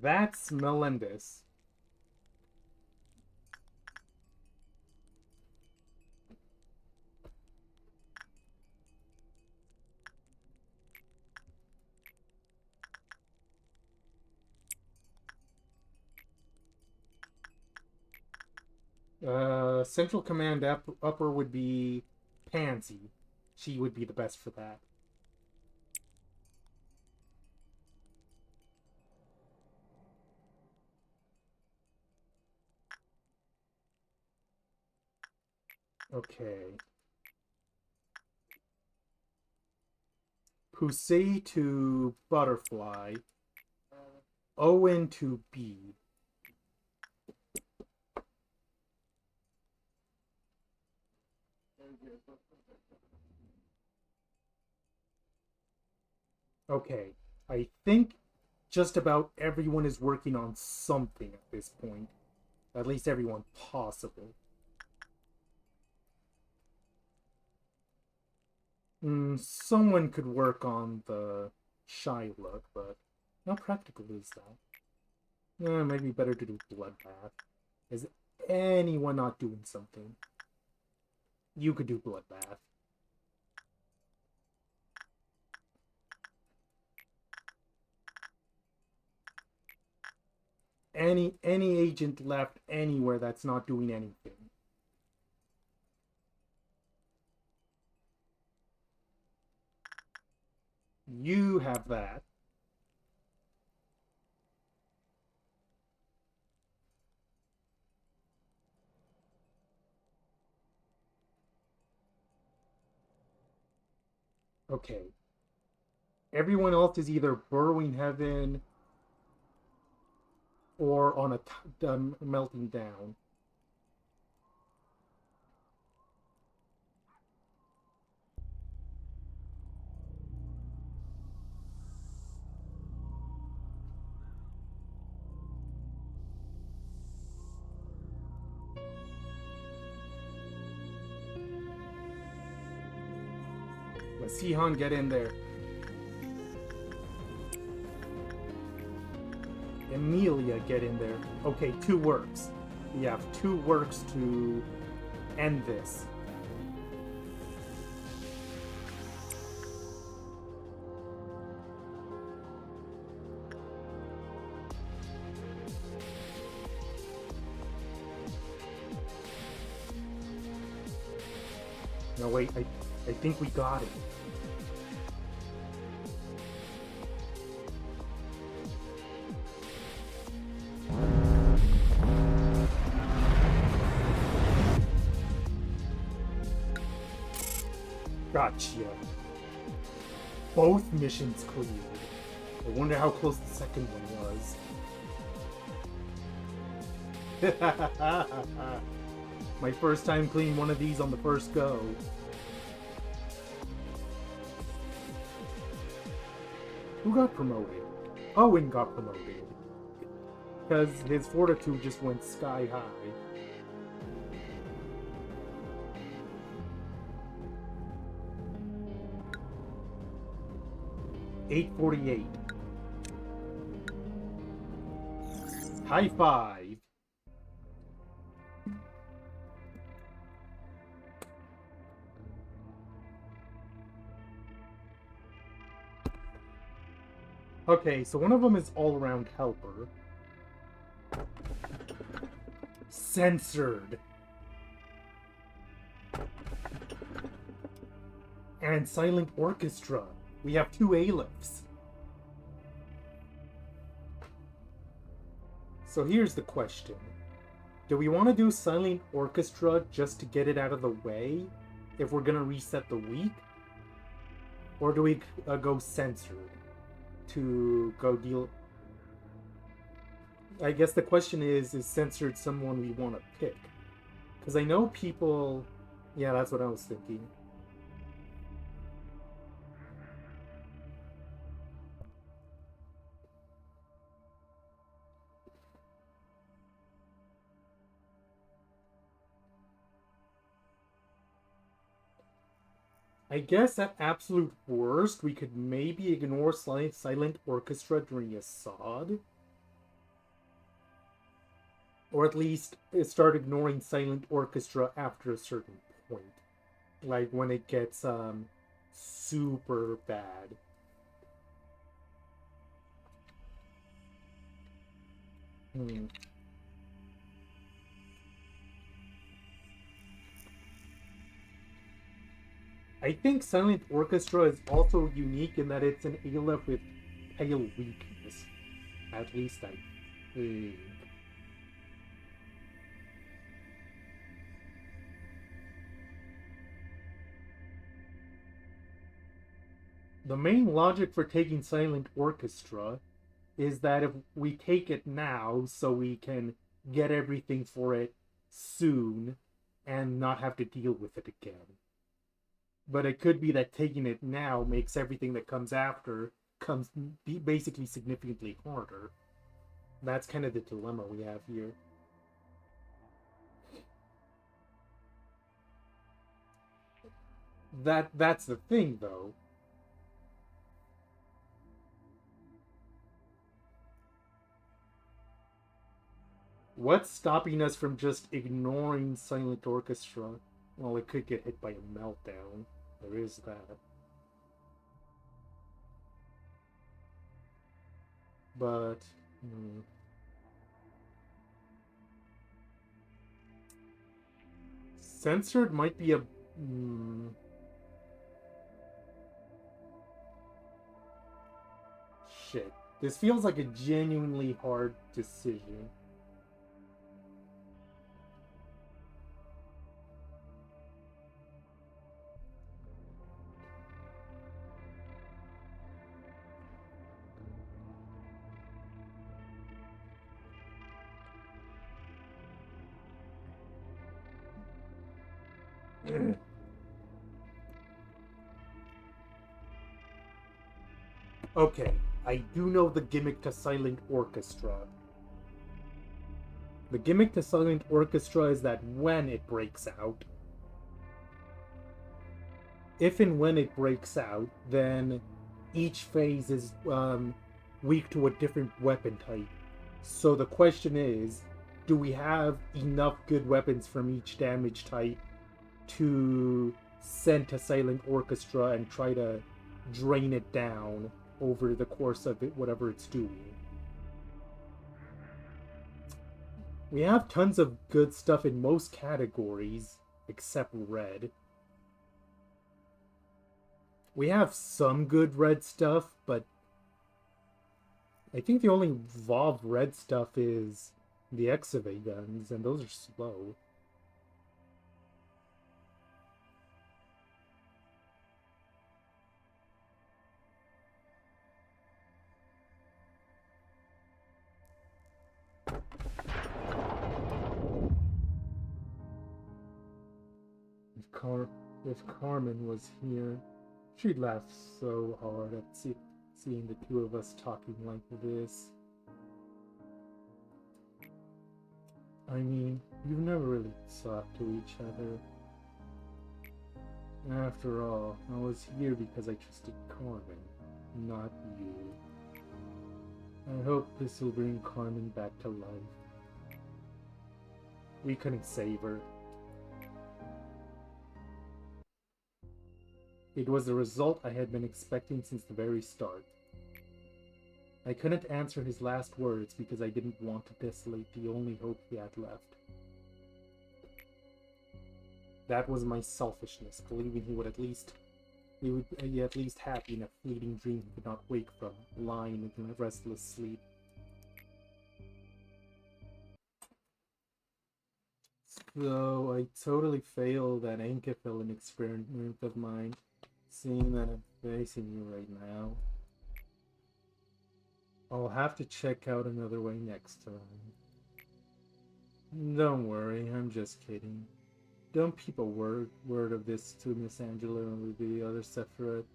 That's Melendez. Central Command upper would be Pansy. She would be the best for that. Okay. Pusey to Butterfly. Owen to B. Okay. I think just about everyone is working on something at this point. At least everyone possible. Someone could work on the shy look, but how practical is that? Maybe better to do Bloodbath. Is anyone not doing something? You could do Bloodbath. Any agent left anywhere that's not doing anything. You have that. Okay. Everyone else is either burrowing heaven or on a melting down. Let's see Han get in there. Emilia, get in there. Okay, 2 works. We have 2 works to end this. No, wait, I think we got it. Gotcha. Both missions cleared. I wonder how close the second one was. My first time cleaning one of these on the first go. Who got promoted? Owen got promoted. Because his fortitude just went sky high. $848. High five. Okay, so one of them is all-around helper. Censored. And silent orchestra. We have 2 Alephi's. So here's the question. Do we want to do silent orchestra just to get it out of the way if we're gonna reset the week? Or do we go censored to go deal... I guess the question is censored someone we want to pick? Because I know people... Yeah, that's what I was thinking. I guess at absolute worst, we could maybe ignore silent orchestra during Assad. Or at least start ignoring silent orchestra after a certain point. Like when it gets super bad. I think silent orchestra is also unique in that it's an Aleph with pale weakness. At least I think. The main logic for taking silent orchestra is that if we take it now so we can get everything for it soon and not have to deal with it again. But it could be that taking it now makes everything that comes after basically significantly harder. That's kind of the dilemma we have here. That's the thing, though. What's stopping us from just ignoring silent orchestra? Well, it could get hit by a meltdown. There is that. But... Censored might be a... Shit. This feels like a genuinely hard decision. Okay, I do know the gimmick to Silent Orchestra. The gimmick to Silent Orchestra is that when it breaks out, if and when it breaks out, then each phase is weak to a different weapon type. So the question is, do we have enough good weapons from each damage type to send to Silent Orchestra and try to drain it down over the course of it, whatever it's doing? We have tons of good stuff in most categories, except red. We have some good red stuff, but I think the only involved red stuff is the Exave guns, and those are slow. If Carmen was here, she'd laugh so hard at seeing the two of us talking like this. I mean, you've never really talked to each other. After all, I was here because I trusted Carmen, not you. I hope this will bring Carmen back to life. We couldn't save her. It was the result I had been expecting since the very start. I couldn't answer his last words because I didn't want to desolate the only hope he had left. That was my selfishness, believing he would be at least happy in a fleeting dream he could not wake from, lying in a restless sleep. So I totally failed that Ankyphilin experiment of mine, seeing that I'm facing you right now. I'll have to check out another way next time. Don't worry, I'm just kidding. Don't peep a word of this to Miss Angela or the other Sephiroth.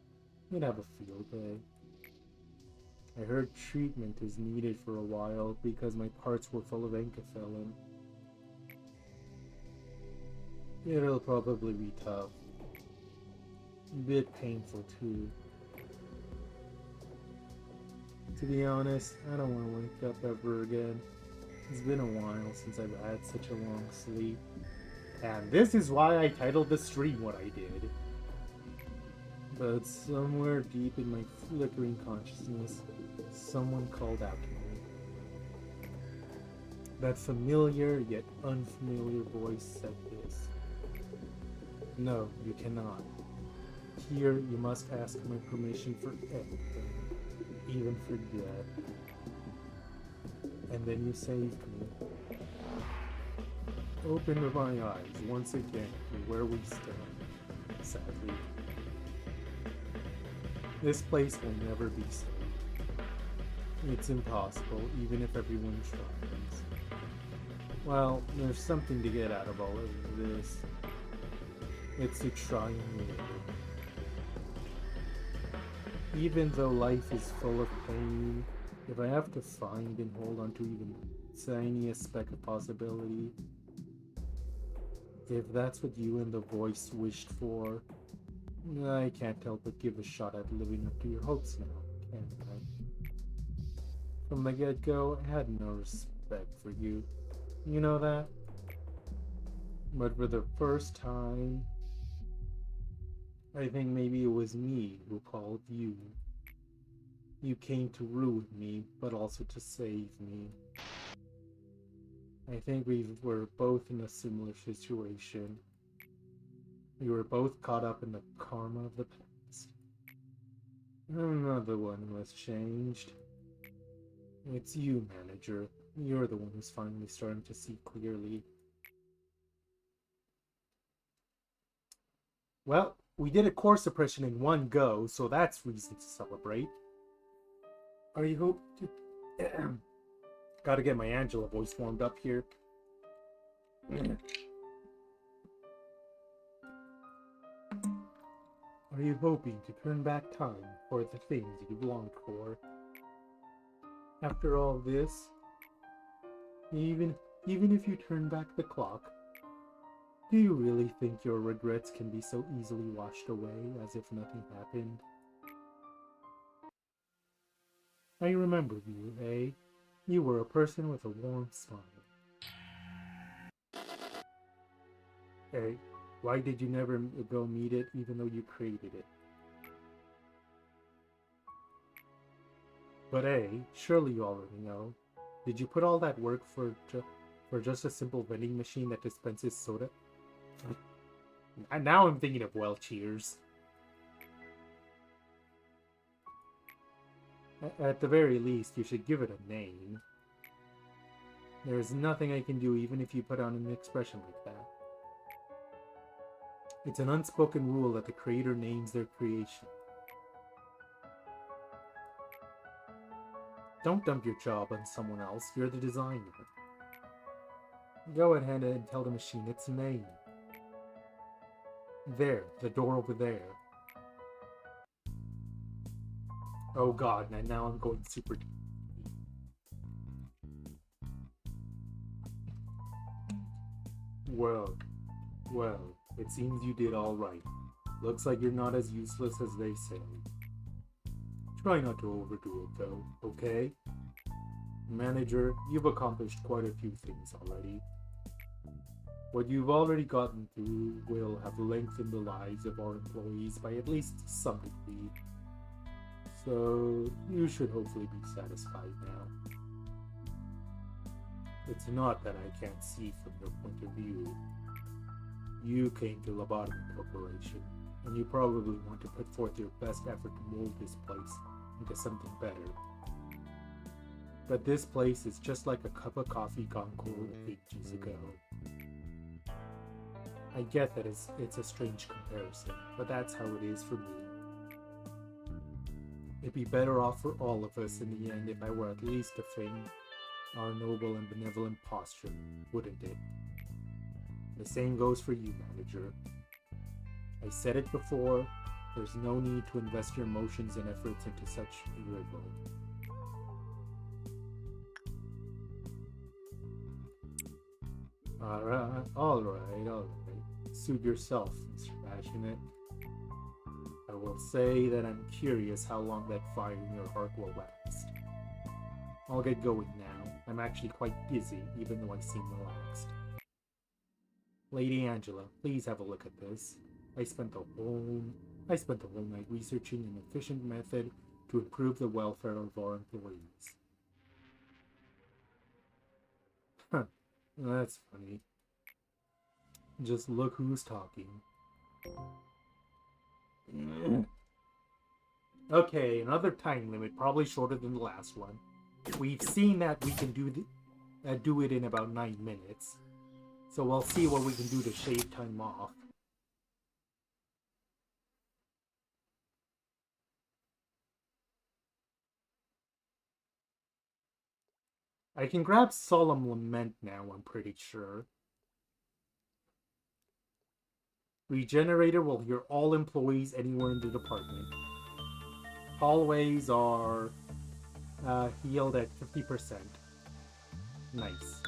You'd have a field day. I heard treatment is needed for a while because my parts were full of Ankyphilin. It'll probably be tough. A bit painful too. To be honest, I don't want to wake up ever again. It's been a while since I've had such a long sleep. And this is why I titled the stream what I did. But somewhere deep in my flickering consciousness, someone called out to me. That familiar yet unfamiliar voice said this. No, you cannot. Here you must ask my permission for everything, even for death. And then you saved me. Opened my eyes once again to where we stand, sadly. This place will never be safe. It's impossible, even if everyone tries. Well, there's something to get out of all of this. It's to try and live. Even though life is full of pain, if I have to find and hold on to even the tiniest speck of possibility, if that's what you and the voice wished for, I can't help but give a shot at living up to your hopes now, can I? From the get-go, I had no respect for you. You know that? But for the first time, I think maybe it was me who called you. You came to ruin me, but also to save me. I think we were both in a similar situation. We were both caught up in the karma of the past. Another one who has changed. It's you, manager. You're the one who's finally starting to see clearly. Well, we did a core suppression in one go, so that's reason to celebrate. Are you hoping? Gotta get my Angela voice warmed up here. Are you hoping to turn back time for the things you've longed for? After all this, even if you turn back the clock, do you really think your regrets can be so easily washed away as if nothing happened? I remember you, eh? You were a person with a warm smile. Hey, why did you never go meet it even though you created it? But hey, surely you already know. Did you put all that work for just a simple vending machine that dispenses soda? And now I'm thinking of well, cheers. At the very least, you should give it a name. There is nothing I can do even if you put on an expression like that. It's an unspoken rule that the creator names their creation. Don't dump your job on someone else, you're the designer. Go ahead and tell the machine its name. There, the door over there. Oh god, now I'm going super deep. Well, it seems you did all right. Looks like you're not as useless as they say. Try not to overdo it though, okay? Manager, you've accomplished quite a few things already. What you've already gotten through will have lengthened the lives of our employees by at least some degree. So, you should hopefully be satisfied now. It's not that I can't see from your point of view. You came to Lobotomy Corporation, and you probably want to put forth your best effort to mold this place into something better. But this place is just like a cup of coffee gone cold ages ago. I get that it's a strange comparison, but that's how it is for me. It'd be better off for all of us in the end if I were at least to feign our noble and benevolent posture, wouldn't it? The same goes for you, manager. I said it before, there's no need to invest your emotions and efforts into such rigor. Alright. Suit yourself, Mr. Passionate. I will say that I'm curious how long that fire in your heart will last. I'll get going now. I'm actually quite busy, even though I seem relaxed. Lady Angela, please have a look at this. I spent the whole night researching an efficient method to improve the welfare of our employees. Huh, that's funny. Just look who's talking. Okay, another time limit, probably shorter than the last one. We've seen that we can do it in about 9 minutes. So we'll see what we can do to shave time off. I can grab Solemn Lament now, I'm pretty sure. Regenerator will hear all employees anywhere in the department. Hallways are healed at 50%. Nice.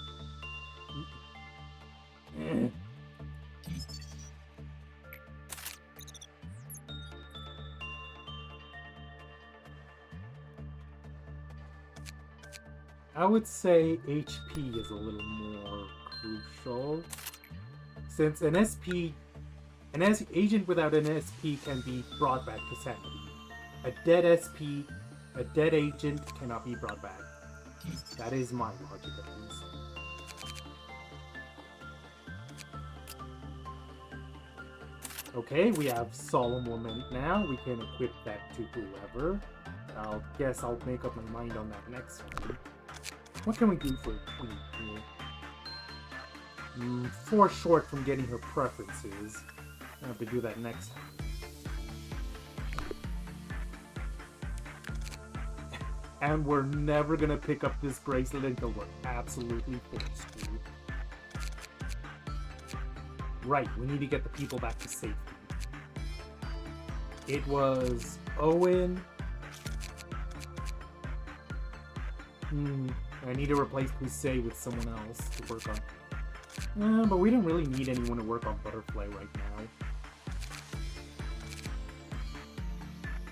I would say HP is a little more crucial, since an agent without an SP can be brought back to sanity. A dead SP, a dead agent cannot be brought back. That is my logic at least. Okay, we have Solemn Lament now. We can equip that to whoever. I'll guess I'll make up my mind on that next one. What can we do for a queen here? 4 short from getting her preferences. I have to do that next time. And we're never gonna pick up this bracelet until we're absolutely forced to. Right, we need to get the people back to safety. It was Owen. I need to replace Pusey with someone else to work on. But we don't really need anyone to work on Butterfly right now.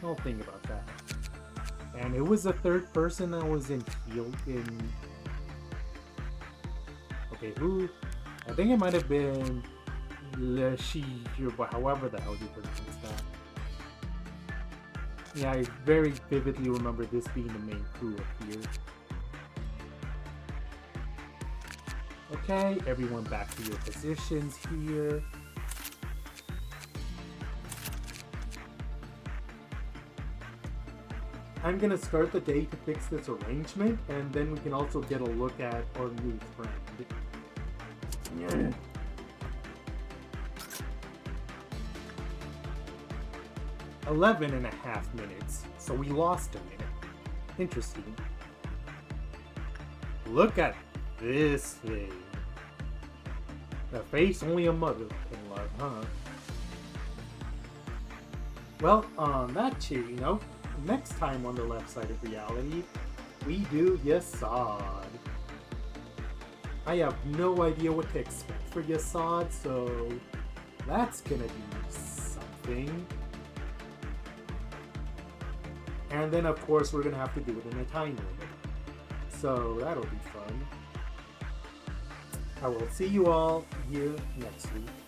I'll think about that. And it was a third person that was in field in... Okay, who? I think it might have been but however the hell you pronounce that. Yeah, I very vividly remember this being the main crew up here. Okay, everyone back to your positions here. I'm gonna start the day to fix this arrangement, and then we can also get a look at our new friend. Yeah. 11.5 minutes, so we lost a minute. Interesting. Look at this thing. The face only a mother can love, huh? Well, on that cheery note, next time on the left side of reality, we do Yasad. I have no idea what to expect for Yasad, so that's gonna be something. And then, of course, we're gonna have to do it in a time limit. So that'll be fun. I will see you all here next week.